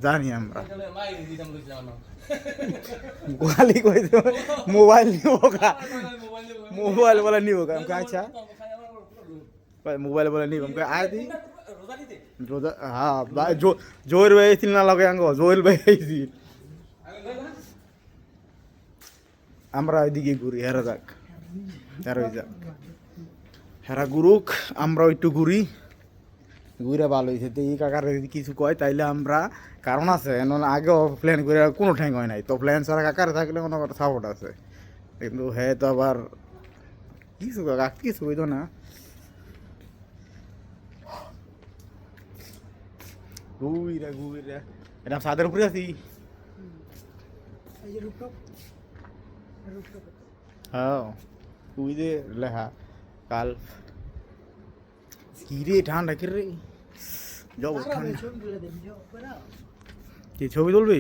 জানি আমরা গালি কই মোবাইল নিব মোবাইল বলে নিব আচ্ছা মোবাইল বলে নিব আয় দি হ্যাঁ জোর ভাই ছিল না লগে আঙ্গ জোয়েল ভাই আইছি আমরা ওইদিকে ঘুরি হেরা যাক যাক হেরা ঘুরুক আমরাও একটু ঘুরি ঘুরে ভালো হয়েছে তো এই কাকার যদি কিছু কয় তাইলে আমরা কারণ আছে আগেও প্ল্যান করে কোনো ঠ্যাং হয় নাই তো প্ল্যান ছাড়া কাকার থাকলে কোনো একটা সাপোর্ট আছে কিন্তু হ্যাঁ তো আবার কিছু হইতো না ঘুরে এটা ছাদের উপরে আছি হ্যাঁ ওই যে লেখা কাল কি রে ঠান্ডা কি রে কি ছবি তুলবি